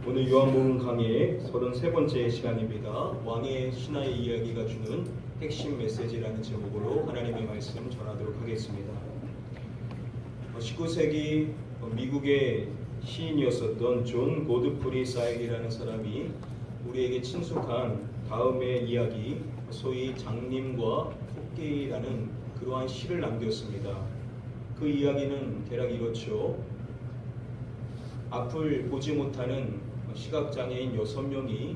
오늘 요한복음 강의 33번째 시간입니다. 왕의 신화의 이야기가 주는 핵심 메시지라는 제목으로 하나님의 말씀 전하도록 하겠습니다. 19세기 미국의 시인이었었던 존 고드프리 사익이라는 사람이 우리에게 친숙한 다음의 이야기, 소위 장님과 토끼라는 그러한 시를 남겼습니다. 그 이야기는 대략 이렇죠. 앞을 보지 못하는 시각장애인 6명이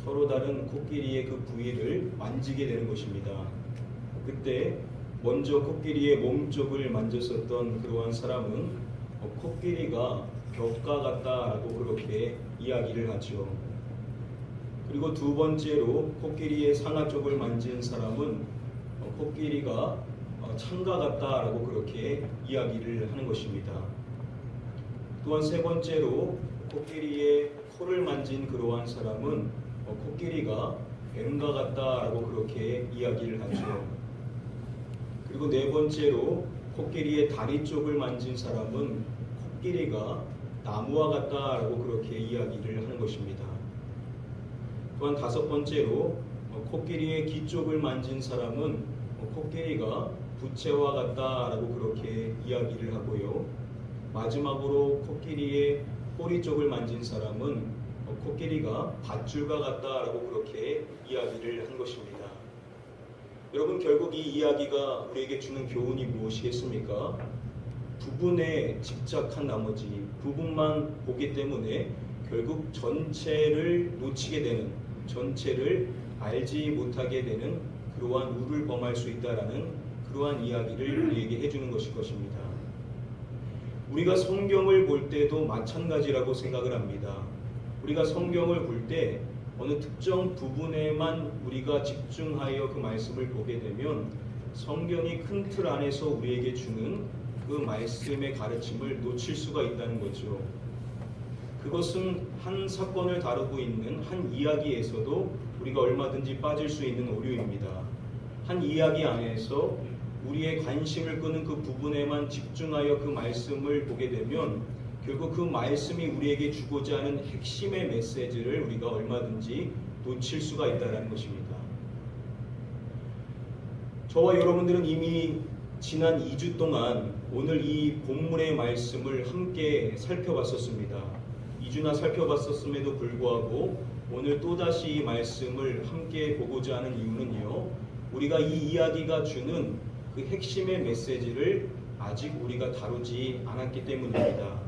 서로 다른 코끼리의 그 부위를 만지게 되는 것입니다. 그때 먼저 코끼리의 몸쪽을 만졌었던 그러한 사람은 코끼리가 벽과 같다라고 그렇게 이야기를 하죠. 그리고 두 번째로 코끼리의 상하 쪽을 만진 사람은 코끼리가 창과 같다라고 그렇게 이야기를 하는 것입니다. 또한 세 번째로 코끼리의 코를 만진 그러한 사람은 코끼리가 뱀과 같다라고 그렇게 이야기를 하죠. 그리고 네 번째로 코끼리의 다리 쪽을 만진 사람은 코끼리가 나무와 같다라고 그렇게 이야기를 하는 것입니다. 또한 다섯 번째로 코끼리의 귀 쪽을 만진 사람은 코끼리가 부채와 같다라고 그렇게 이야기를 하고요. 마지막으로 코끼리의 꼬리 쪽을 만진 사람은 코끼리가 밧줄과 같다라고 그렇게 이야기를 한 것입니다. 여러분, 결국 이 이야기가 우리에게 주는 교훈이 무엇이겠습니까? 부분에 집착한 나머지 부분만 보기 때문에 결국 전체를 놓치게 되는, 전체를 알지 못하게 되는 그러한 우를 범할 수 있다라는 그러한 이야기를 우리에게 해주는 것일 것입니다. 우리가 성경을 볼 때도 마찬가지라고 생각을 합니다. 우리가 성경을 볼 때 어느 특정 부분에만 우리가 집중하여 그 말씀을 보게 되면 성경이 큰 틀 안에서 우리에게 주는 그 말씀의 가르침을 놓칠 수가 있다는 거죠. 그것은 한 사건을 다루고 있는 한 이야기에서도 우리가 얼마든지 빠질 수 있는 오류입니다. 한 이야기 안에서 우리의 관심을 끄는 그 부분에만 집중하여 그 말씀을 보게 되면 결국 그 말씀이 우리에게 주고자 하는 핵심의 메시지를 우리가 얼마든지 놓칠 수가 있다는 것입니다. 저와 여러분들은 이미 지난 2주 동안 오늘 이 본문의 말씀을 함께 살펴봤었습니다. 2주나 살펴봤었음에도 불구하고 오늘 또다시 이 말씀을 함께 보고자 하는 이유는요, 우리가 이 이야기가 주는 그 핵심의 메시지를 아직 우리가 다루지 않았기 때문입니다.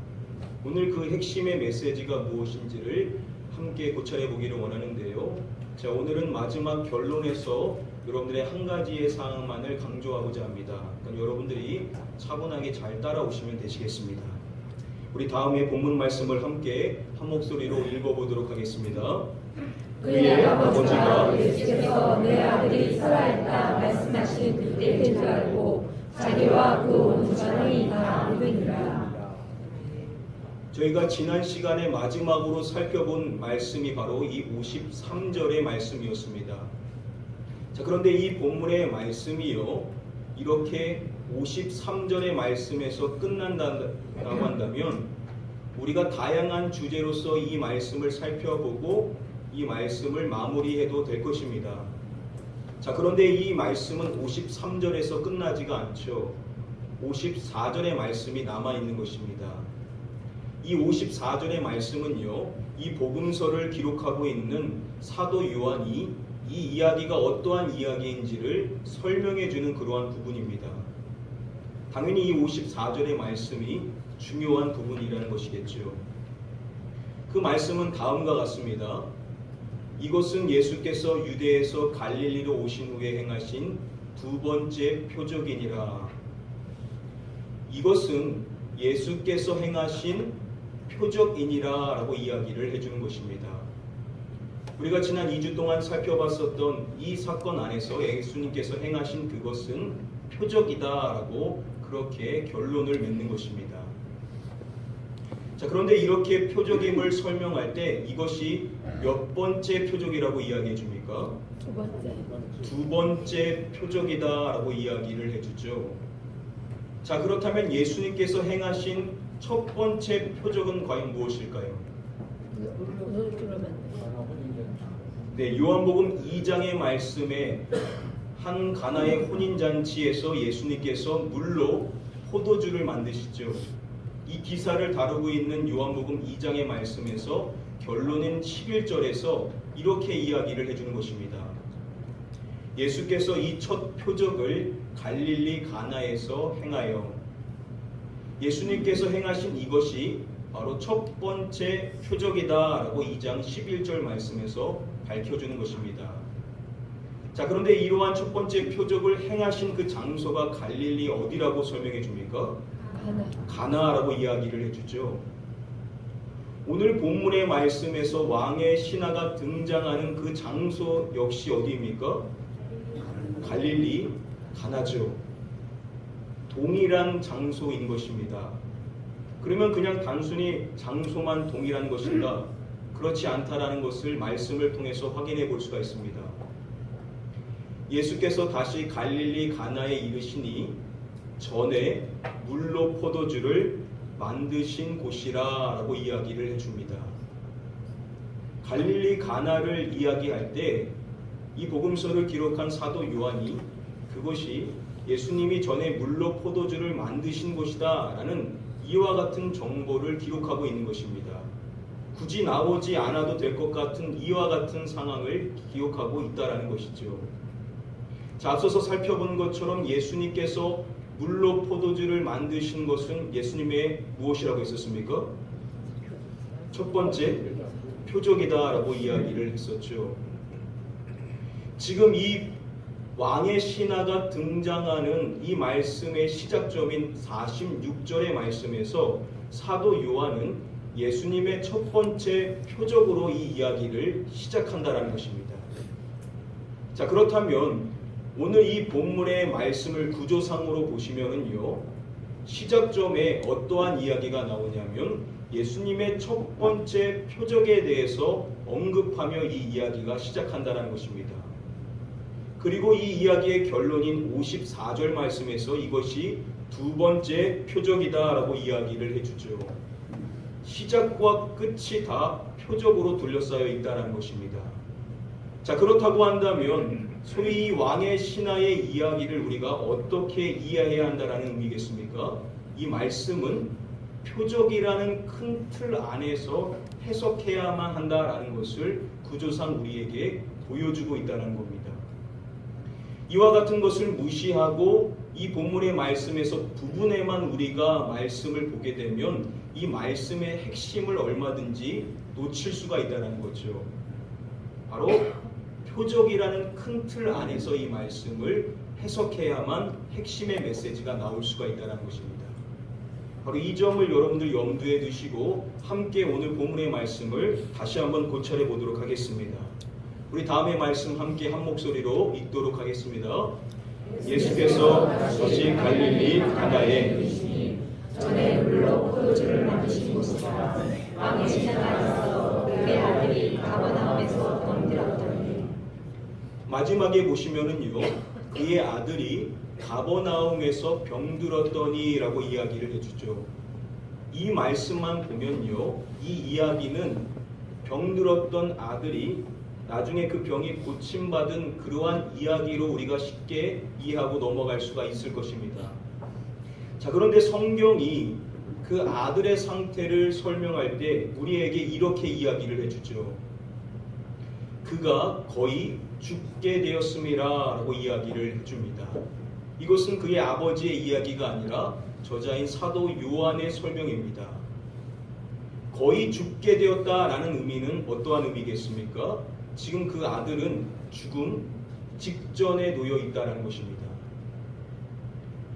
오늘 그 핵심의 메시지가 무엇인지를 함께 고찰해 보기를 원하는데요. 자, 오늘은 마지막 결론에서 여러분들의 한 가지의 사항만을 강조하고자 합니다. 그러니까 여러분들이 차분하게 잘 따라오시면 되시겠습니다. 우리 다음에 본문 말씀을 함께 한 목소리로 읽어보도록 하겠습니다. 그의 아버지가 예수께서 내 아들이 살아있다 말씀하신 그때인 줄 알고 자기와 그 온 가정이 다 믿으니라. 저희가 지난 시간에 마지막으로 살펴본 말씀이 바로 이 53절의 말씀이었습니다. 자, 그런데 이 본문의 말씀이요, 이렇게 53절의 말씀에서 끝난다고 한다면 우리가 다양한 주제로서 이 말씀을 살펴보고 이 말씀을 마무리해도 될 것입니다. 자, 그런데 이 말씀은 53절에서 끝나지가 않죠. 54절의 말씀이 남아있는 것입니다. 이 54절의 말씀은요, 이 복음서를 기록하고 있는 사도 요한이 이 이야기가 어떠한 이야기인지를 설명해주는 그러한 부분입니다. 당연히 이 54절의 말씀이 중요한 부분이라는 것이겠죠. 그 말씀은 다음과 같습니다. 이것은 예수께서 유대에서 갈릴리로 오신 후에 행하신 두 번째 표적이니라. 이것은 예수께서 행하신 표적이니라 라고 이야기를 해주는 것입니다. 우리가 지난 2주 동안 살펴봤었던 이 사건 안에서 예수님께서 행하신 그것은 표적이다 라고 그렇게 결론을 맺는 것입니다. 자, 그런데 이렇게 표적임을 설명할 때 이것이 몇 번째 표적이라고 이야기해 줍니까? 두 번째 표적이다 라고 이야기를 해주죠. 자, 그렇다면 예수님께서 행하신 첫 번째 표적은 과연 무엇일까요? 네, 요한복음 2장의 말씀에 한 가나의 혼인잔치에서 예수님께서 물로 포도주를 만드시죠. 이 기사를 다루고 있는 요한복음 2장의 말씀에서 결론인 11절에서 이렇게 이야기를 해주는 것입니다. 예수께서 이 첫 표적을 갈릴리 가나에서 행하여, 예수님께서 행하신 이것이 바로 첫 번째 표적이다라고 2장 11절 말씀에서 밝혀주는 것입니다. 자, 그런데 이러한 첫 번째 표적을 행하신 그 장소가 갈릴리 어디라고 설명해 줍니까? 가나라고 이야기를 해주죠. 오늘 본문의 말씀에서 왕의 신하가 등장하는 그 장소 역시 어디입니까? 갈릴리 가나죠. 동일한 장소인 것입니다. 그러면 그냥 단순히 장소만 동일한 것인가? 그렇지 않다라는 것을 말씀을 통해서 확인해 볼 수가 있습니다. 예수께서 다시 갈릴리 가나에 이르시니 전에 물로 포도주를 만드신 곳이라라고 이야기를 해줍니다. 갈릴리 가나를 이야기할 때 이 복음서를 기록한 사도 요한이 그것이 예수님이 전에 물로 포도주를 만드신 곳이다 라는 이와 같은 정보를 기록하고 있는 것입니다. 굳이 나오지 않아도 될 것 같은 이와 같은 상황을 기억하고 있다라는 것이죠. 자, 앞서서 살펴본 것처럼 예수님께서 물로 포도주를 만드신 것은 예수님의 무엇이라고 했었습니까? 첫 번째 표적이다라고 이야기를 했었죠. 지금 이 왕의 신하가 등장하는 이 말씀의 시작점인 46절의 말씀에서 사도 요한은 예수님의 첫 번째 표적으로 이 이야기를 시작한다라는 것입니다. 자, 그렇다면 오늘 이 본문의 말씀을 구조상으로 보시면은요, 시작점에 어떠한 이야기가 나오냐면 예수님의 첫 번째 표적에 대해서 언급하며 이 이야기가 시작한다는 것입니다. 그리고 이 이야기의 결론인 54절 말씀에서 이것이 두 번째 표적이다라고 이야기를 해주죠. 시작과 끝이 다 표적으로 둘러싸여 있다는 것입니다. 자, 그렇다고 한다면 소위 이 왕의 신하의 이야기를 우리가 어떻게 이해해야 한다는 의미겠습니까? 이 말씀은 표적이라는 큰 틀 안에서 해석해야만 한다라는 것을 구조상 우리에게 보여주고 있다는 겁니다. 이와 같은 것을 무시하고 이 본문의 말씀에서 부분에만 우리가 말씀을 보게 되면 이 말씀의 핵심을 얼마든지 놓칠 수가 있다는 거죠. 바로 표적이라는 큰 틀 안에서 이 말씀을 해석해야만 핵심의 메시지가 나올 수가 있다는 것입니다. 바로 이 점을 여러분들 염두에 두시고 함께 오늘 본문의 말씀을 다시 한번 고찰해 보도록 하겠습니다. 우리 다음의 말씀 함께 한 목소리로 읽도록 하겠습니다. 예수께서 다시 갈릴리 가나에 전에 물로 포도주를 만드신 곳이라 왕의 신하가 그의 아들이 가버나움에서 병들었더니. 마지막에 보시면은요, 그의 아들이 가버나움에서 병들었더니라고 이야기를 해주죠. 이 말씀만 보면요, 이 이야기는 병들었던 아들이 나중에 그 병이 고침받은 그러한 이야기로 우리가 쉽게 이해하고 넘어갈 수가 있을 것입니다. 자, 그런데 성경이 그 아들의 상태를 설명할 때 우리에게 이렇게 이야기를 해주죠. 그가 거의 죽게 되었음이라고 이야기를 해줍니다. 이것은 그의 아버지의 이야기가 아니라 저자인 사도 요한의 설명입니다. 거의 죽게 되었다라는 의미는 어떠한 의미겠습니까? 지금 그 아들은 죽음 직전에 놓여 있다는 것입니다.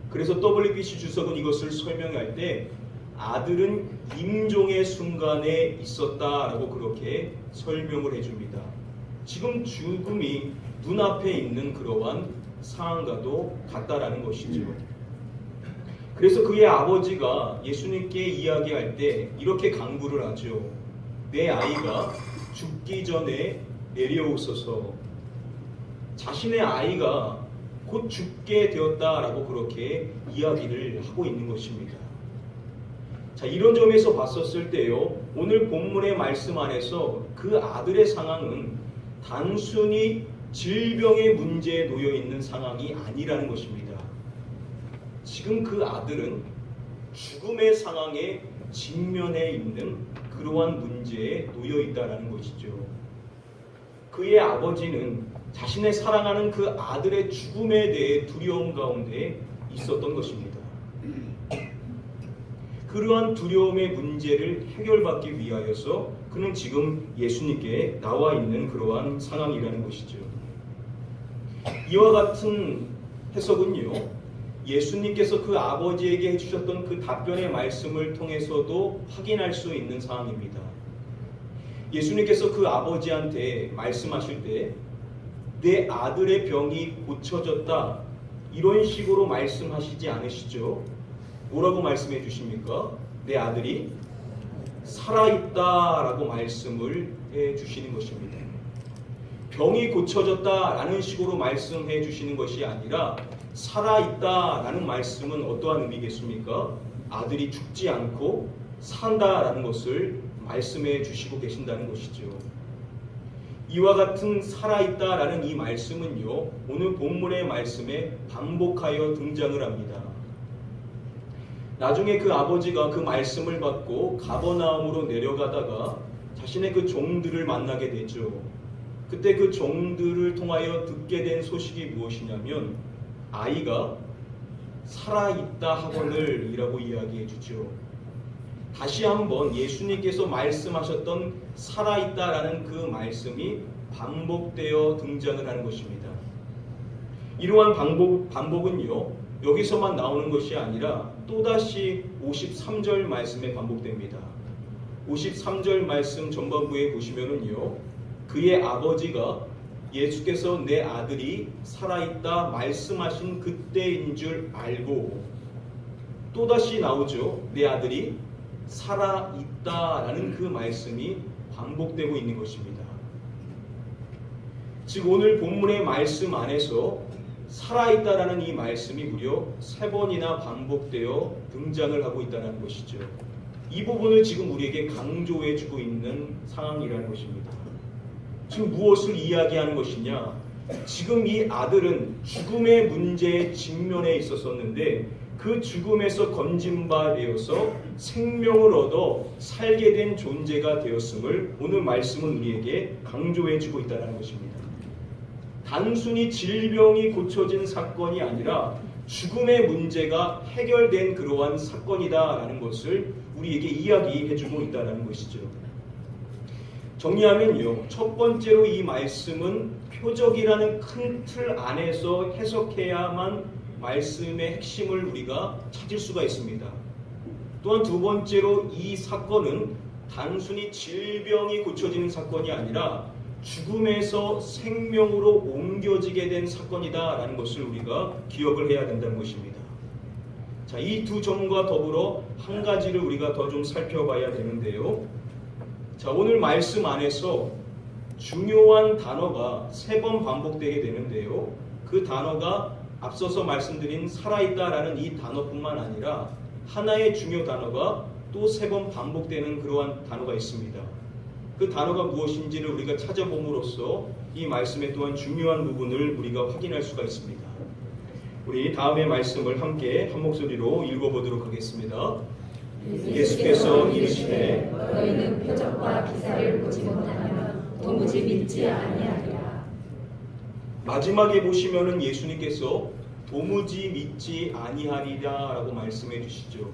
그래서 WBC 주석은 이것을 설명할 때 아들은 임종의 순간에 있었다라고 그렇게 설명을 해줍니다. 지금 죽음이 눈앞에 있는 그러한 상황과도 같다라는 것이죠. 그래서 그의 아버지가 예수님께 이야기할 때 이렇게 강구를 하죠. 내 아이가 죽기 전에 내려오소서. 자신의 아이가 곧 죽게 되었다라고 그렇게 이야기를 하고 있는 것입니다. 자, 이런 점에서 봤었을 때요, 오늘 본문의 말씀 안에서 그 아들의 상황은 단순히 질병의 문제에 놓여 있는 상황이 아니라는 것입니다. 지금 그 아들은 죽음의 상황에 직면해 있는 그러한 문제에 놓여 있다는 것이죠. 그의 아버지는 자신의 사랑하는 그 아들의 죽음에 대해 두려움 가운데 있었던 것입니다. 그러한 두려움의 문제를 해결받기 위하여서 그는 지금 예수님께 나와 있는 그러한 상황이라는 것이죠. 이와 같은 해석은요, 예수님께서 그 아버지에게 해주셨던 그 답변의 말씀을 통해서도 확인할 수 있는 상황입니다. 예수님께서 그 아버지한테 말씀하실 때 내 아들의 병이 고쳐졌다 이런 식으로 말씀하시지 않으시죠? 뭐라고 말씀해 주십니까? 내 아들이 살아있다라고 말씀을 해 주시는 것입니다. 병이 고쳐졌다라는 식으로 말씀해 주시는 것이 아니라 살아있다라는 말씀은 어떠한 의미겠습니까? 아들이 죽지 않고 산다라는 것을 말씀해 주시고 계신다는 것이죠. 이와 같은 살아있다라는 이 말씀은요, 오늘 본문의 말씀에 반복하여 등장을 합니다. 나중에 그 아버지가 그 말씀을 받고 가버나움으로 내려가다가 자신의 그 종들을 만나게 되죠. 그때 그 종들을 통하여 듣게 된 소식이 무엇이냐면 아이가 살아있다 하거늘이라고 이야기해 주죠. 다시 한번 예수님께서 말씀하셨던 살아있다라는 그 말씀이 반복되어 등장을 하는 것입니다. 이러한 반복은요, 여기서만 나오는 것이 아니라 또다시 53절 말씀에 반복됩니다. 53절 말씀 전반부에 보시면은요, 그의 아버지가 예수께서 내 아들이 살아있다 말씀하신 그때인 줄 알고 또다시 나오죠. 내 아들이 살아있다라는 그 말씀이 반복되고 있는 것입니다. 즉 오늘 본문의 말씀 안에서 살아있다라는 이 말씀이 무려 3번이나 반복되어 등장을 하고 있다는 것이죠. 이 부분을 지금 우리에게 강조해 주고 있는 상황이라는 것입니다. 지금 무엇을 이야기하는 것이냐? 지금 이 아들은 죽음의 문제에 직면해 있었었는데 그 죽음에서 건진 바 되어서 생명을 얻어 살게 된 존재가 되었음을 오늘 말씀은 우리에게 강조해 주고 있다는 것입니다. 단순히 질병이 고쳐진 사건이 아니라 죽음의 문제가 해결된 그러한 사건이다라는 것을 우리에게 이야기해 주고 있다는 것이죠. 정리하면요, 첫 번째로 이 말씀은 표적이라는 큰 틀 안에서 해석해야만 말씀의 핵심을 우리가 찾을 수가 있습니다. 또한 두 번째로 이 사건은 단순히 질병이 고쳐지는 사건이 아니라 죽음에서 생명으로 옮겨지게 된 사건이다라는 것을 우리가 기억을 해야 된다는 것입니다. 자, 이 두 점과 더불어 한 가지를 우리가 더 좀 살펴봐야 되는데요. 자, 오늘 말씀 안에서 중요한 단어가 3번 반복되게 되는데요. 그 단어가 앞서서 말씀드린 살아있다라는 이 단어뿐만 아니라 하나의 중요 단어가 또 3번 반복되는 그러한 단어가 있습니다. 그 단어가 무엇인지를 우리가 찾아봄으로써 이 말씀의 또한 중요한 부분을 우리가 확인할 수가 있습니다. 우리 다음의 말씀을 함께 한 목소리로 읽어보도록 하겠습니다. 예수께서 이르시되 너희는 표적과 기사를 보지 못하면 도무지 믿지 아니하리라. 마지막에 보시면은 예수님께서 도무지 믿지 아니하리라라고 말씀해 주시죠.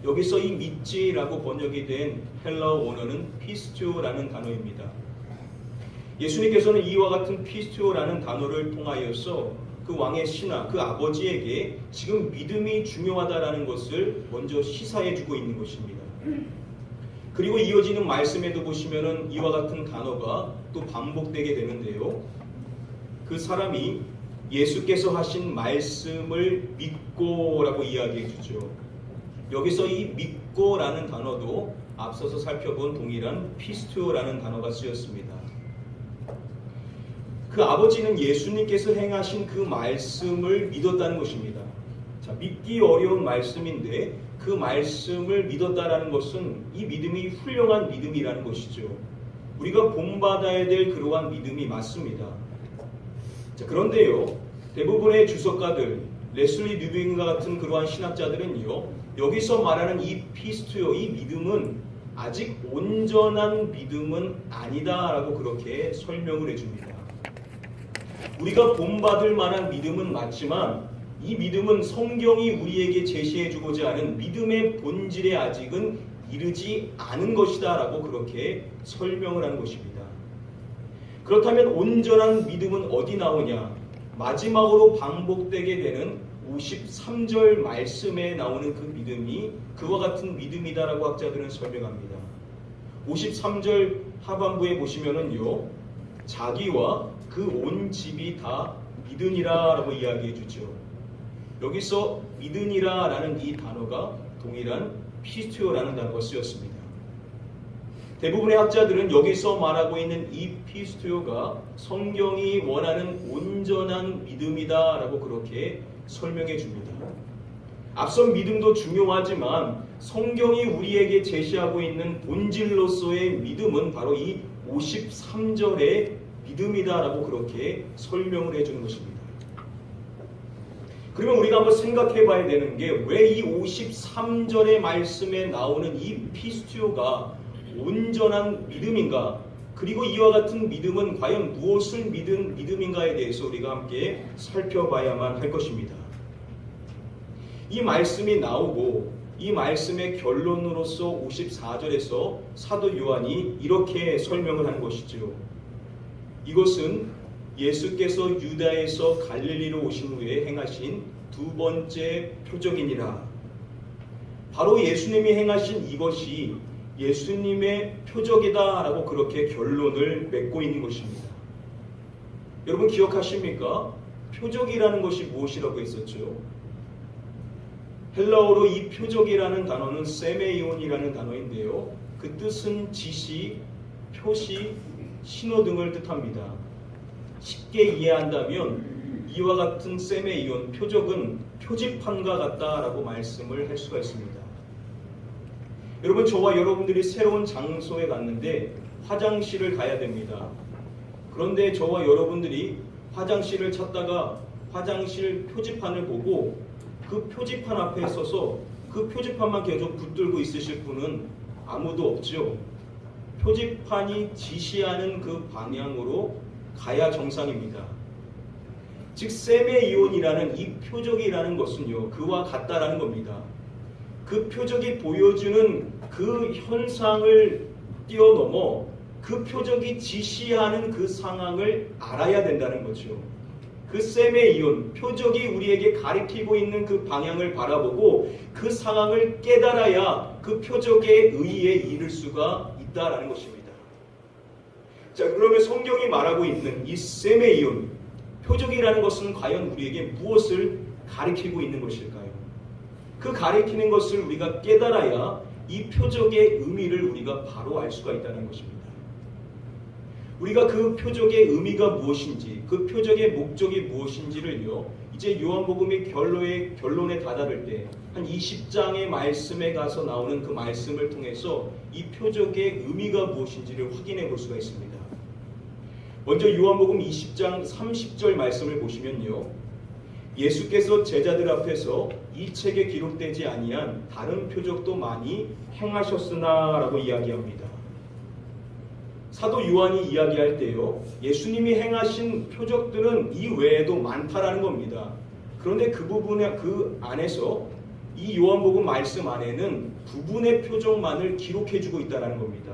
여기서 이 믿지라고 번역이 된 헬라어 원어는 피스투오라는 단어입니다. 예수님께서는 이와 같은 피스투오라는 단어를 통하여서 그 왕의 신하, 그 아버지에게 지금 믿음이 중요하다라는 것을 먼저 시사해 주고 있는 것입니다. 그리고 이어지는 말씀에도 보시면은 이와 같은 단어가 또 반복되게 되는데요. 그 사람이 예수께서 하신 말씀을 믿고라고 이야기해 주죠. 여기서 이 믿고라는 단어도 앞서서 살펴본 동일한 피스투오라는 단어가 쓰였습니다. 그 아버지는 예수님께서 행하신 그 말씀을 믿었다는 것입니다. 자, 믿기 어려운 말씀인데 그 그 말씀을 믿었다라는 것은 이 믿음이 훌륭한 믿음이라는 것이죠. 우리가 본받아야 될 그러한 믿음이 맞습니다. 자, 그런데요, 대부분의 주석가들, 레슬리 뉴빙과 같은 그러한 신학자들은요, 여기서 말하는 이 피스투요, 이 믿음은 아직 온전한 믿음은 아니다라고 그렇게 설명을 해줍니다. 우리가 본받을 만한 믿음은 맞지만 이 믿음은 성경이 우리에게 제시해주고자 하는 믿음의 본질에 아직은 이르지 않은 것이다 라고 그렇게 설명을 하는 것입니다. 그렇다면 온전한 믿음은 어디 나오냐? 마지막으로 반복되게 되는 53절 말씀에 나오는 그 믿음이 그와 같은 믿음이다라고 학자들은 설명합니다. 53절 하반부에 보시면은요, 자기와 그 온 집이 다 믿으니라라고 이야기해 주죠. 여기서 믿으니라라는 이 단어가 동일한 피스투요라는 단어가 쓰였습니다. 대부분의 학자들은 여기서 말하고 있는 이 피스투요가 성경이 원하는 온전한 믿음이다라고 그렇게 설명해 줍니다. 앞선 믿음도 중요하지만 성경이 우리에게 제시하고 있는 본질로서의 믿음은 바로 이 53절의 믿음이다라고 그렇게 설명을 해주는 것입니다. 그러면 우리가 한번 생각해 봐야 되는 게 왜 이 53절의 말씀에 나오는 이 피스투요가 온전한 믿음인가? 그리고 이와 같은 믿음은 과연 무엇을 믿은 믿음인가에 대해서 우리가 함께 살펴봐야만 할 것입니다. 이 말씀이 나오고 이 말씀의 결론으로서 54절에서 사도 요한이 이렇게 설명을 하는 것이죠. 이것은 예수께서 유다에서 갈릴리로 오신 후에 행하신 두 번째 표적이니라. 바로 예수님이 행하신 이것이 예수님의 표적이다라고 그렇게 결론을 맺고 있는 것입니다. 여러분 기억하십니까? 표적이라는 것이 무엇이라고 했었죠? 헬라어로 이 표적이라는 단어는 세메이온이라는 단어인데요. 그 뜻은 지시, 표시, 신호 등을 뜻합니다. 쉽게 이해한다면 이와 같은 세메이온, 표적은 표지판과 같다라고 말씀을 할 수가 있습니다. 여러분, 저와 여러분들이 새로운 장소에 갔는데 화장실을 가야 됩니다. 그런데 저와 여러분들이 화장실을 찾다가 화장실 표지판을 보고 그 표지판 앞에 서서 그 표지판만 계속 붙들고 있으실 분은 아무도 없죠. 표지판이 지시하는 그 방향으로 가야 정상입니다. 즉 세메이온이라는 이 표적이라는 것은요, 그와 같다라는 겁니다. 그 표적이 보여주는 그 현상을 뛰어넘어 그 표적이 지시하는 그 상황을 알아야 된다는 거죠. 그 세메이온, 표적이 우리에게 가리키고 있는 그 방향을 바라보고 그 상황을 깨달아야 그 표적의 의의에 이를 수가 있다라는 것입니다. 자, 그러면 성경이 말하고 있는 이 세메이온, 표적이라는 것은 과연 우리에게 무엇을 가리키고 있는 것일까요? 그 가리키는 것을 우리가 깨달아야 이 표적의 의미를 우리가 바로 알 수가 있다는 것입니다. 우리가 그 표적의 의미가 무엇인지, 그 표적의 목적이 무엇인지를요, 이제 요한복음이 결론에 다다를 때 한 20장의 말씀에 가서 나오는 그 말씀을 통해서 이 표적의 의미가 무엇인지를 확인해 볼 수가 있습니다. 먼저 요한복음 20장 30절 말씀을 보시면요, 예수께서 제자들 앞에서 이 책에 기록되지 아니한 다른 표적도 많이 행하셨으나 라고 이야기합니다. 사도 요한이 이야기할 때요, 예수님이 행하신 표적들은 이 외에도 많다라는 겁니다. 그런데 그 안에서 이 요한복음 말씀 안에는 부분의 표적만을 기록해주고 있다는 겁니다.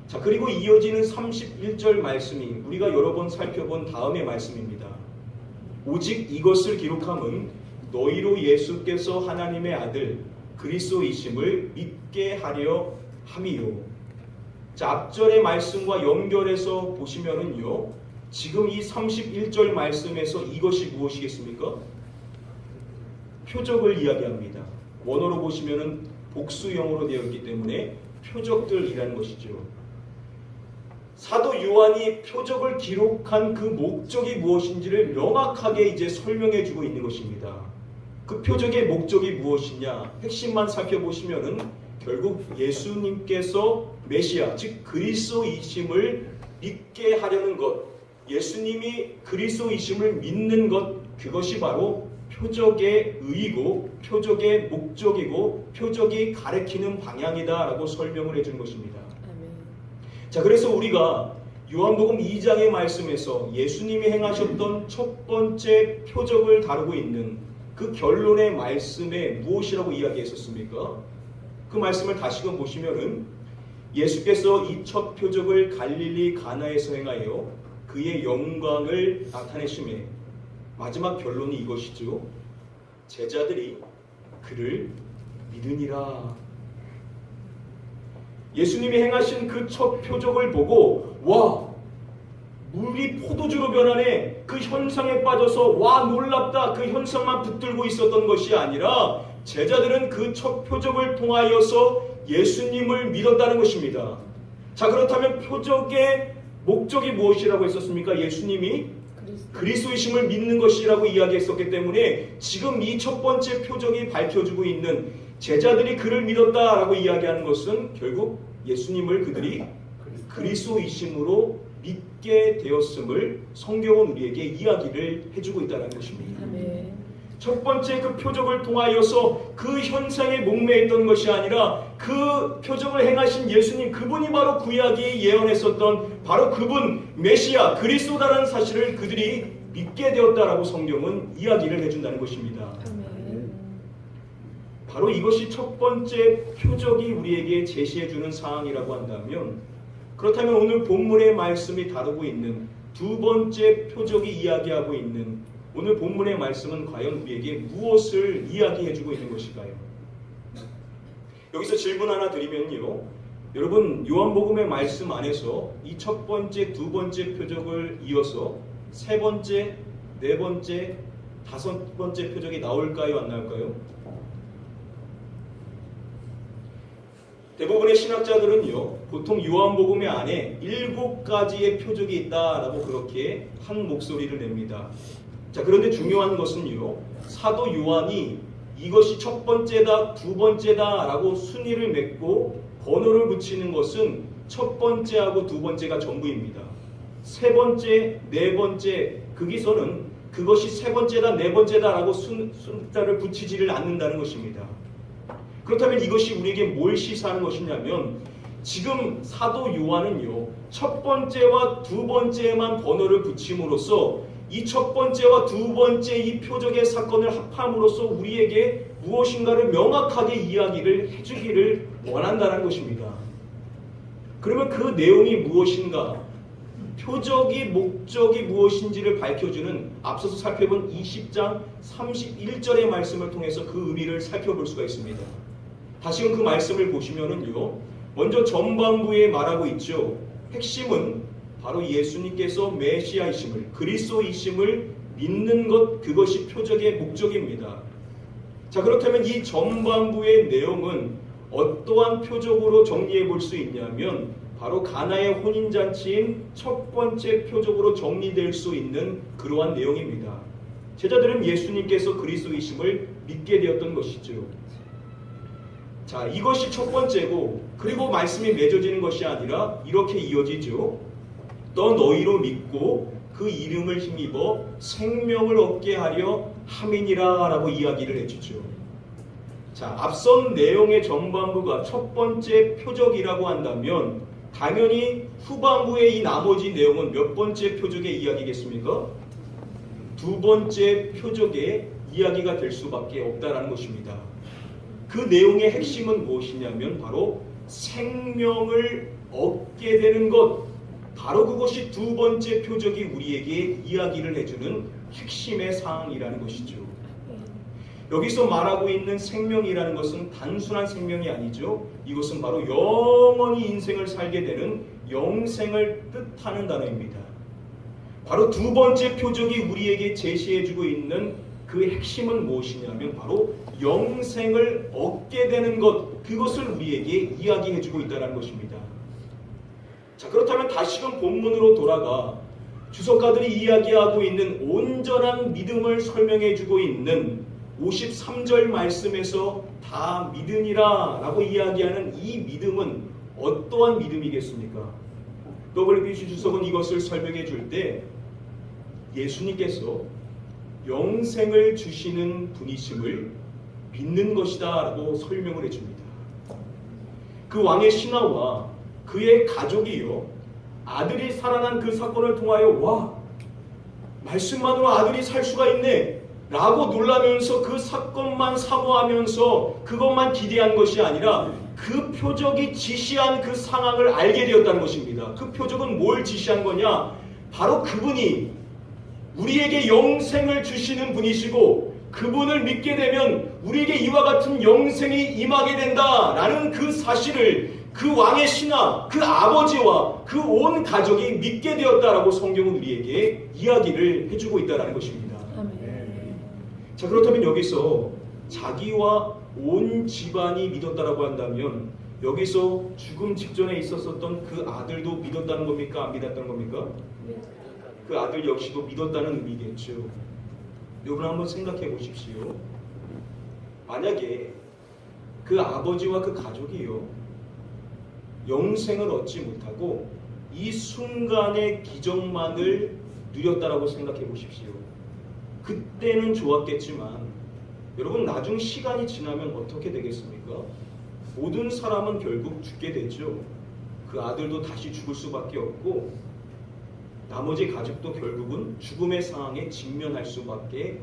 자, 그리고 이어지는 31절 말씀이 우리가 여러 번 살펴본 다음의 말씀입니다. 오직 이것을 기록함은 너희로 예수께서 하나님의 아들 그리스도이심을 믿게 하려 함이요. 자, 앞절의 말씀과 연결해서 보시면은요, 지금 이 31절 말씀에서 이것이 무엇이겠습니까? 표적을 이야기합니다. 원어로 보시면은 복수형으로 되어 있기 때문에 표적들이라는 것이죠. 사도 요한이 표적을 기록한 그 목적이 무엇인지를 명확하게 이제 설명해 주고 있는 것입니다. 그 표적의 목적이 무엇이냐? 핵심만 살펴보시면은 결국 예수님께서 메시아, 즉 그리스도이심을 믿게 하려는 것, 예수님이 그리스도이심을 믿는 것, 그것이 바로 표적의 의의고 표적의 목적이고 표적이 가리키는 방향이다라고 설명을 해준 것입니다. 자, 그래서 우리가 요한복음 2장의 말씀에서 예수님이 행하셨던 첫 번째 표적을 다루고 있는 그 결론의 말씀에 무엇이라고 이야기했었습니까? 그 말씀을 다시금 보시면은 예수께서 이 첫 표적을 갈릴리 가나에서 행하여 그의 영광을 나타내심에 마지막 결론이 이것이죠. 제자들이 그를 믿으니라. 예수님이 행하신 그 첫 표적을 보고 와, 물이 포도주로 변하네, 그 현상에 빠져서 와 놀랍다, 그 현상만 붙들고 있었던 것이 아니라 제자들은 그 첫 표적을 통하여서 예수님을 믿었다는 것입니다. 자, 그렇다면 표적의 목적이 무엇이라고 했었습니까? 예수님이 그리스도이심을 믿는 것이라고 이야기했었기 때문에 지금 이 첫 번째 표적이 밝혀지고 있는 제자들이 그를 믿었다라고 이야기하는 것은 결국 예수님을 그들이 그리스도이심으로 믿게 되었음을 성경은 우리에게 이야기를 해주고 있다는 것입니다. 첫 번째 그 표적을 통하여서 그 현상에 목매했던 것이 아니라 그 표적을 행하신 예수님, 그분이 바로 구약이 예언했었던 바로 그분 메시아 그리스도다라는 사실을 그들이 믿게 되었다라고 성경은 이야기를 해준다는 것입니다. 바로 이것이 첫 번째 표적이 우리에게 제시해주는 사항이라고 한다면, 그렇다면 오늘 본문의 말씀이 다루고 있는 두 번째 표적이 이야기하고 있는 오늘 본문의 말씀은 과연 우리에게 무엇을 이야기해주고 있는 것일까요? 여기서 질문 하나 드리면요, 여러분 요한복음의 말씀 안에서 이 첫 번째, 두 번째 표적을 이어서 세 번째, 네 번째, 다섯 번째 표적이 나올까요? 안 나올까요? 대부분의 신학자들은요, 보통 요한복음의 안에 7가지의 표적이 있다라고 그렇게 한 목소리를 냅니다. 자, 그런데 중요한 것은요, 사도 요한이 이것이 첫 번째다, 두 번째다 라고 순위를 맺고 번호를 붙이는 것은 첫 번째하고 두 번째가 전부입니다. 세 번째, 네 번째, 거기서는 그것이 세 번째다, 네 번째다 라고 숫자를 붙이지를 않는다는 것입니다. 그렇다면 이것이 우리에게 뭘 시사하는 것이냐면, 지금 사도 요한은요, 첫 번째와 두 번째에만 번호를 붙임으로써 이 첫 번째와 두 번째 이 표적의 사건을 합함으로써 우리에게 무엇인가를 명확하게 이야기를 해주기를 원한다는 것입니다. 그러면 그 내용이 무엇인가, 표적이 목적이 무엇인지를 밝혀주는 앞서서 살펴본 20장 31절의 말씀을 통해서 그 의미를 살펴볼 수가 있습니다. 다시금 그 말씀을 보시면은요, 먼저 전반부에 말하고 있죠. 핵심은 바로 예수님께서 메시아이심을, 그리스도이심을 믿는 것, 그것이 표적의 목적입니다. 자, 그렇다면 이 전반부의 내용은 어떠한 표적으로 정리해 볼 수 있냐면 바로 가나의 혼인잔치인 첫 번째 표적으로 정리될 수 있는 그러한 내용입니다. 제자들은 예수님께서 그리스도이심을 믿게 되었던 것이죠. 자, 이것이 첫 번째고, 그리고 말씀이 맺어지는 것이 아니라 이렇게 이어지죠. 또 너희로 믿고 그 이름을 힘입어 생명을 얻게 하려 함이니라 라고 이야기를 해주죠. 자, 앞선 내용의 전반부가 첫 번째 표적이라고 한다면 당연히 후반부의 이 나머지 내용은 몇 번째 표적의 이야기겠습니까? 두 번째 표적의 이야기가 될 수밖에 없다라는 것입니다. 그 내용의 핵심은 무엇이냐면 바로 생명을 얻게 되는 것, 바로 그것이 두 번째 표적이 우리에게 이야기를 해주는 핵심의 사항이라는 것이죠. 여기서 말하고 있는 생명이라는 것은 단순한 생명이 아니죠. 이것은 바로 영원히 인생을 살게 되는 영생을 뜻하는 단어입니다. 바로 두 번째 표적이 우리에게 제시해주고 있는 그 핵심은 무엇이냐면 바로 영생을 얻게 되는 것, 그것을 우리에게 이야기해주고 있다는 것입니다. 자, 그렇다면 다시금 본문으로 돌아가 주석가들이 이야기하고 있는 온전한 믿음을 설명해주고 있는 53절 말씀에서 다 믿으니라 라고 이야기하는 이 믿음은 어떠한 믿음이겠습니까? WBC 주석은 이것을 설명해 줄 때 예수님께서 영생을 주시는 분이심을 믿는 것이다 라고 설명을 해줍니다. 그 왕의 신하와 그의 가족이요, 아들이 살아난 그 사건을 통하여 와, 말씀만으로 아들이 살 수가 있네 라고 놀라면서 그 사건만 사모하면서 그것만 기대한 것이 아니라 그 표적이 지시한 그 상황을 알게 되었다는 것입니다. 그 표적은 뭘 지시한 거냐? 바로 그분이 우리에게 영생을 주시는 분이시고 그분을 믿게 되면 우리에게 이와 같은 영생이 임하게 된다라는 그 사실을 그 왕의 신하, 그 아버지와 그 온 가족이 믿게 되었다라고 성경은 우리에게 이야기를 해주고 있다는 것입니다. 자, 그렇다면 여기서 자기와 온 집안이 믿었다라고 한다면 여기서 죽음 직전에 있었던 그 아들도 믿었다는 겁니까? 안 믿었다는 겁니까? 그 아들 역시도 믿었다는 의미겠죠. 여러분 한번 생각해 보십시오. 만약에 그 아버지와 그 가족이요, 영생을 얻지 못하고 이 순간의 기적만을 누렸다라고 생각해 보십시오. 그때는 좋았겠지만 여러분 나중 시간이 지나면 어떻게 되겠습니까? 모든 사람은 결국 죽게 되죠. 그 아들도 다시 죽을 수밖에 없고 나머지 가족도 결국은 죽음의 상황에 직면할 수밖에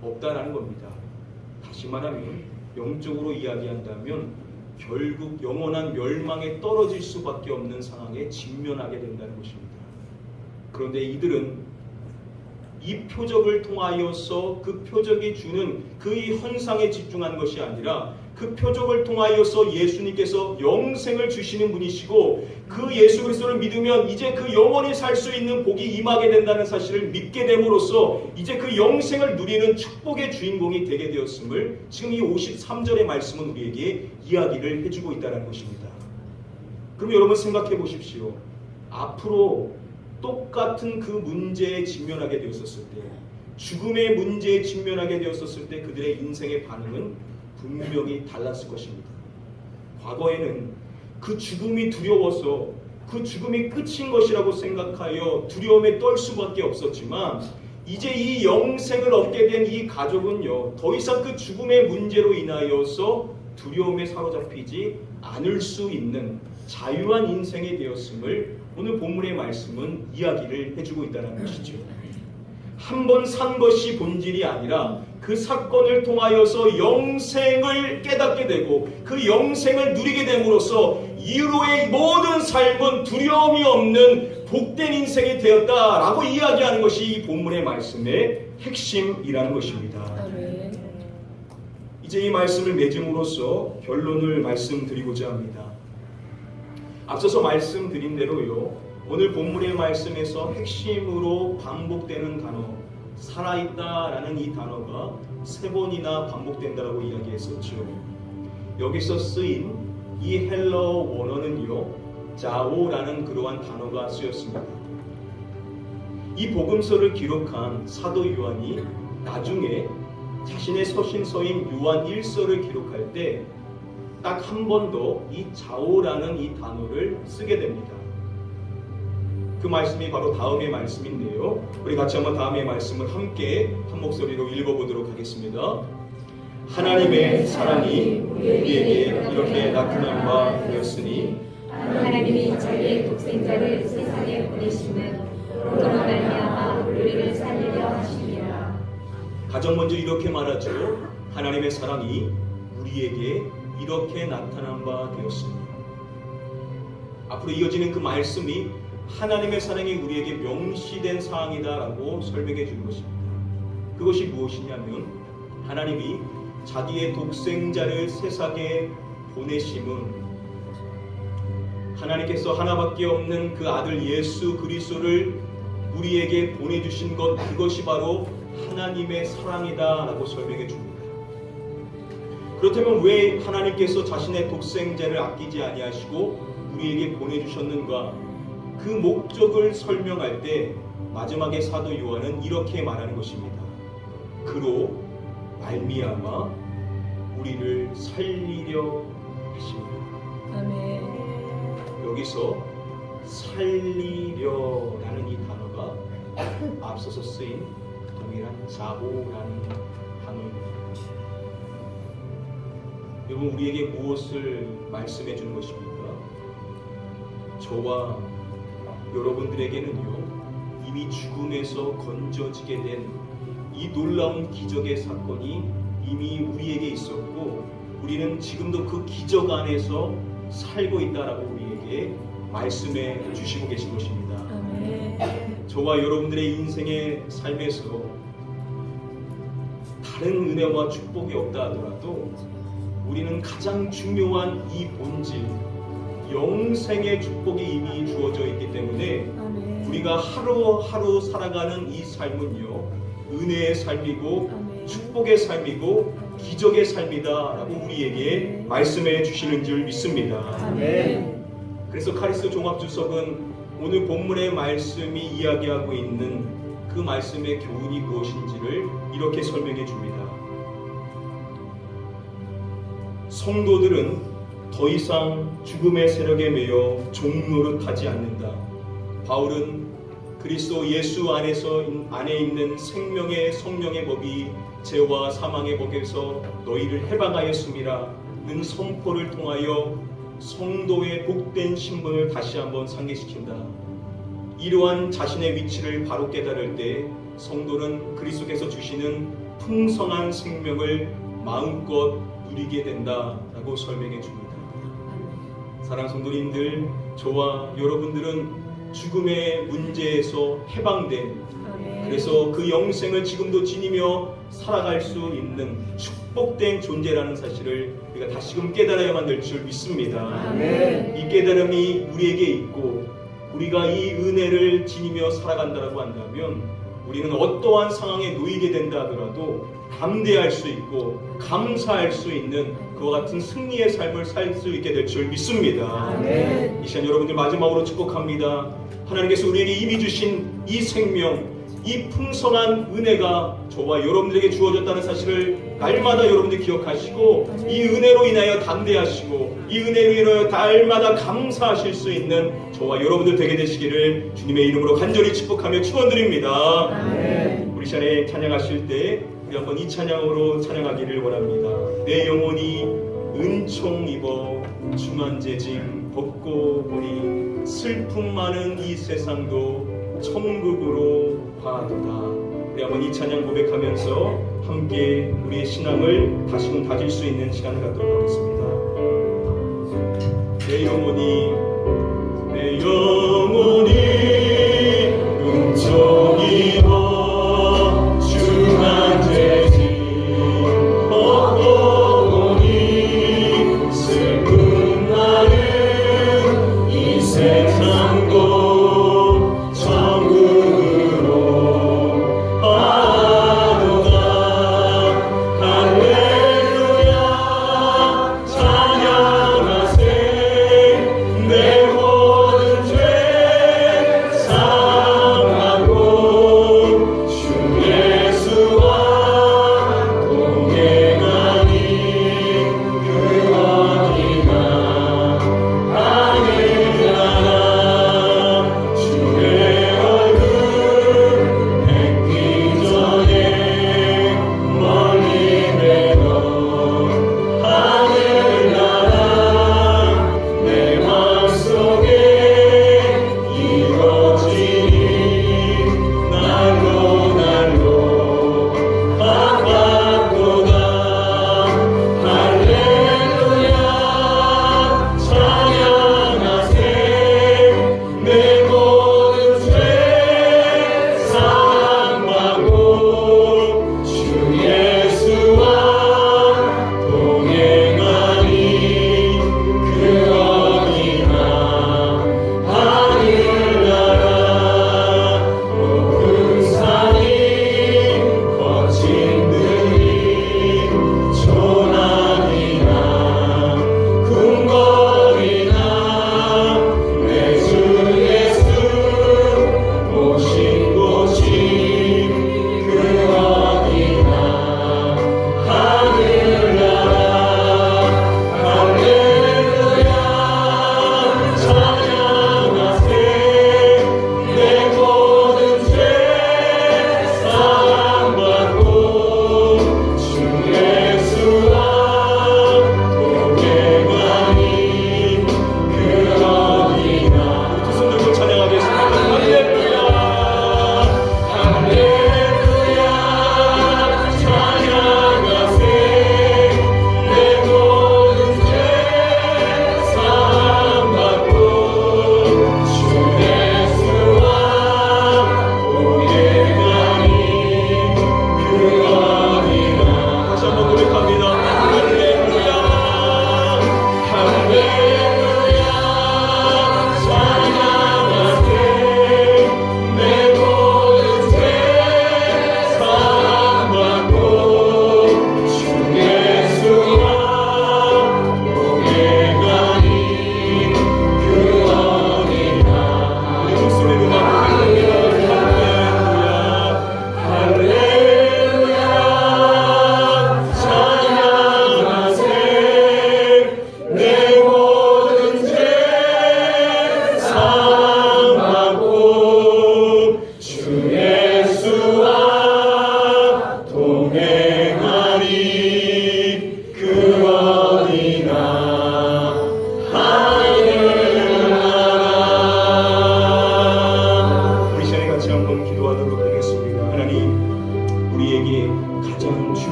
없다라는 겁니다. 다시 말하면 영적으로 이야기한다면 결국 영원한 멸망에 떨어질 수밖에 없는 상황에 직면하게 된다는 것입니다. 그런데 이들은 이 표적을 통하여서 그 표적이 주는 그 현상에 집중한 것이 아니라 그 표적을 통하여서 예수님께서 영생을 주시는 분이시고 그 예수 그리스도를 믿으면 이제 그 영원히 살 수 있는 복이 임하게 된다는 사실을 믿게 됨으로써 이제 그 영생을 누리는 축복의 주인공이 되게 되었음을 지금 이 53절의 말씀은 우리에게 이야기를 해주고 있다는 것입니다. 그럼 여러분 생각해 보십시오. 앞으로 똑같은 그 문제에 직면하게 되었었을 때, 죽음의 문제에 직면하게 되었었을 때 그들의 인생의 반응은 분명히 달랐을 것입니다. 과거에는 그 죽음이 두려워서 그 죽음이 끝인 것이라고 생각하여 두려움에 떨 수밖에 없었지만 이제 이 영생을 얻게 된 이 가족은요, 더 이상 그 죽음의 문제로 인하여서 두려움에 사로잡히지 않을 수 있는 자유한 인생이 되었음을 오늘 본문의 말씀은 이야기를 해주고 있다는 것이죠. 한 번 산 것이 본질이 아니라 그 사건을 통하여서 영생을 깨닫게 되고 그 영생을 누리게 됨으로써 이후로의 모든 삶은 두려움이 없는 복된 인생이 되었다라고 이야기하는 것이 이 본문의 말씀의 핵심이라는 것입니다. 이제 이 말씀을 맺음으로써 결론을 말씀드리고자 합니다. 앞서서 말씀드린 대로요, 오늘 본문의 말씀에서 핵심으로 반복되는 단어, 살아있다라는 이 단어가 3번이나 반복된다라고 이야기했었죠. 여기서 쓰인 이 헬러 원어는요, 자오라는 그러한 단어가 쓰였습니다. 이 복음서를 기록한 사도 요한이 나중에 자신의 서신서인 요한 1서를 기록할 때 딱 한 번 더 이 자오라는 이 단어를 쓰게 됩니다. 그 말씀이 바로 다음의 말씀인데요. 우리 같이 한번 다음의 말씀을 함께 한 목소리로 읽어보도록 하겠습니다. 하나님의 사랑이 우리에게 이렇게 나타난 바 되었으니 하나님이 자기의 독생자를 세상에 보내시는 그로 말미암아 우리를 살리려 하시니라. 가장 먼저 이렇게 말하죠. 하나님의 사랑이 우리에게 이렇게 나타난 바 되었습니다. 앞으로 이어지는 그 말씀이 하나님의 사랑이 우리에게 명시된 사항이다라고 설명해 주는 것입니다. 그것이 무엇이냐면 하나님이 자기의 독생자를 세상에 보내심은 하나님께서 하나밖에 없는 그 아들 예수 그리스도를 우리에게 보내주신 것, 그것이 바로 하나님의 사랑이다라고 설명해 줍니다. 그렇다면 왜 하나님께서 자신의 독생자를 아끼지 아니하시고 우리에게 보내주셨는가? 그 목적을 설명할 때 마지막에 사도 요한은 이렇게 말하는 것입니다. 그로 말미암아 우리를 살리려 하십니다. 아멘. 여기서 살리려라는 이 단어가 앞서서 쓰인 동일한 자호라는 단어입니다. 여러분, 우리에게 무엇을 말씀해 주는 것입니까? 저와 여러분들에게는요, 이미 죽음에서 건져지게 된 이 놀라운 기적의 사건이 이미 우리에게 있었고, 우리는 지금도 그 기적 안에서 살고 있다라고 우리에게 말씀해 주시고 계신 것입니다. 아멘. 저와 여러분들의 인생의 삶에서 다른 은혜와 축복이 없다 하더라도 우리는 가장 중요한 이 본질, 영생의 축복이 이미 주어져 있기 때문에 아멘. 우리가 하루하루 살아가는 이 삶은요, 은혜의 삶이고 아멘. 축복의 삶이고 기적의 삶이다라고 우리에게 말씀해 주시는 줄 믿습니다. 아멘. 그래서 카리스 종합주석은 오늘 본문의 말씀이 이야기하고 있는 그 말씀의 교훈이 무엇인지를 이렇게 설명해 줍니다. 성도들은 더 이상 죽음의 세력에 매여 종노릇하지 않는다. 바울은 그리스도 예수 안에 있는 생명의 성령의 법이 죄와 사망의 법에서 너희를 해방하였음이라는 선포를 통하여 성도의 복된 신분을 다시 한번 상기시킨다. 이러한 자신의 위치를 바로 깨달을 때 성도는 그리스도께서 주시는 풍성한 생명을 마음껏 누리게 된다라고 설명해 줍니다. 사랑하는 성도님들, 저와 여러분들은 죽음의 문제에서 해방된, 그래서 그 영생을 지금도 지니며 살아갈 수 있는 축복된 존재라는 사실을 우리가 다시금 깨달아야만 될 줄 믿습니다. 아멘. 이 깨달음이 우리에게 있고 우리가 이 은혜를 지니며 살아간다고 한다면 우리는 어떠한 상황에 놓이게 된다 하더라도 담대할 수 있고 감사할 수 있는 그와 같은 승리의 삶을 살 수 있게 될 줄 믿습니다. 아멘. 이 시간 여러분들 마지막으로 축복합니다. 하나님께서 우리에게 이미 주신 이 생명, 이 풍성한 은혜가 저와 여러분들에게 주어졌다는 사실을 날마다 여러분들 기억하시고 이 은혜로 인하여 담대하시고 이 은혜로 인하여 날마다 감사하실 수 있는 저와 여러분들 되게 되시기를 주님의 이름으로 간절히 축복하며 축원드립니다. 아멘. 우리 시간에 찬양하실 때 우리 한번 이 찬양으로 찬양하기를 원합니다. 내 영혼이 은총 입어 중한재짐 벗고 보니 슬픔 많은 이 세상도 천국으로 가도다. 우리 한번 이 찬양 고백하면서 함께 우리의 신앙을 다시금 다질 수 있는 시간을 갖도록 하겠습니다. 내 영혼이 은총 입어 중한재짐 벗고 보니 슬픔 많은 이 세상도 내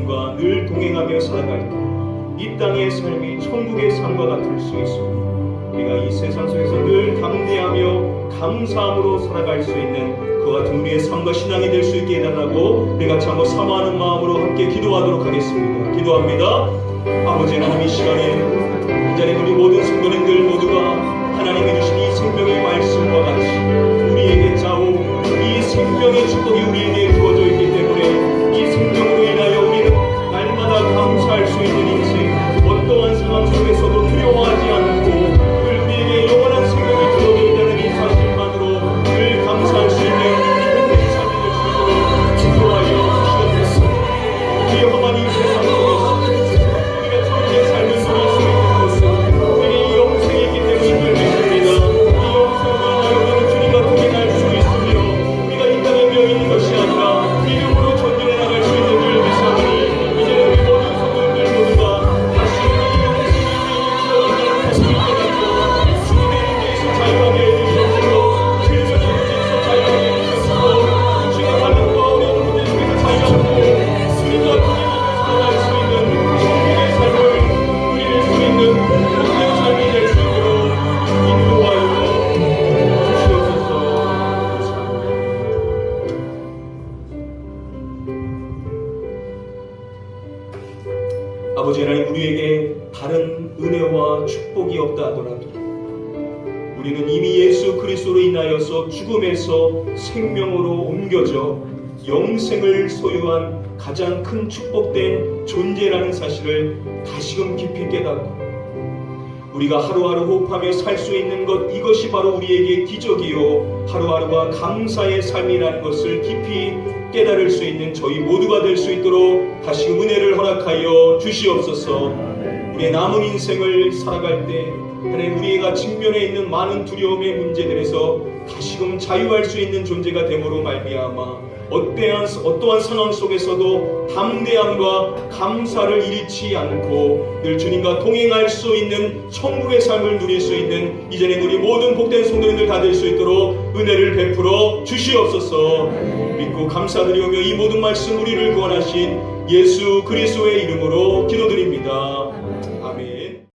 주님과 늘 동행하며 살아갈 때 이 땅의 삶이 천국의 삶과 같을 수 있습니다. 우리가 이 세상 속에서 늘 담대하며 감사함으로 살아갈 수 있는 그와 같은 우리의 삶과 신앙이 될 수 있게 해달라고 우리 같이 한번 사모하는 마음으로 함께 기도하도록 하겠습니다. 기도합니다. 아버지 하나님, 이 시간에 이 자리에 우리 모든 성도님들 모두가 하나님이 주신 이 생명의 말씀과 같이 우리에게 짜오 이 생명의 축복이 우리에게 주어져 있기 때문에 이 생명으로 인하여 우리는 날마다 감사할 수 있는 인생, 어떠한 상황 속에서도 두려워하지 않고 늘 우리에게 영원한 생명이 주어져 있다는 이 사실만으로 늘 감사할 수 있는 우리의 삶이 될 수 있도록 기도하여 주시옵소서. 우리 험한 이 세상 속에서 우리가 천국의 삶을 누릴 수 있는 것은 우리의 영생이기 때문인 줄 믿습니다. 이 영생을 하여 주님과 동행할 수 있으며 우리가 이 땅에 비어 있는 것이 아니라 믿음으로 전진해 나갈 수 있는 줄 믿사오니 이제는 우리 모든 성도님들 모두가 다시 이 영생이 주님의 문제에서 자유하게 해주시옵소서. 죄의 문제에서 자유하게 해주시옵소서. 죄가 받는 거 어려운 문제 속에서 자유하고 주님과 동행하며 살아갈 수 있는 천국의 삶을 누릴 수 있는 복된 삶이 될 수 있도록 인도하여 주시옵소서. 아버지 하나님, 우리에게 다른 은혜와 축복이 없다 하더라도 우리는 이미 예수 그리스도로 인하여서 죽음에서 생명으로 옮겨져 영생을 소유한 가장 큰 축복된 존재라는 사실을 다시금 깊이 깨닫고 우리가 하루하루 호흡하며 살 수 있는 것, 이것이 바로 우리에게 기적이요 하루하루가 감사의 삶이라는 것을 깊이 깨달을 수 있는 저희 모두가 될 수 있도록 다시금 은혜를 허락하여 주시옵소서. 우리의 남은 인생을 살아갈 때 하나님, 우리가 직면해 있는 많은 두려움의 문제들에서 다시금 자유할 수 있는 존재가 됨으로 말미암아 어떠한 상황 속에서도 담대함과 감사를 잃지 않고 늘 주님과 동행할 수 있는 천국의 삶을 누릴 수 있는 이전에 우리 모든 복된 성도님들 다 될 수 있도록 은혜를 베풀어 주시옵소서. 믿고 감사드리오며 이 모든 말씀 우리를 구원하신 예수 그리스도의 이름으로 기도드립니다.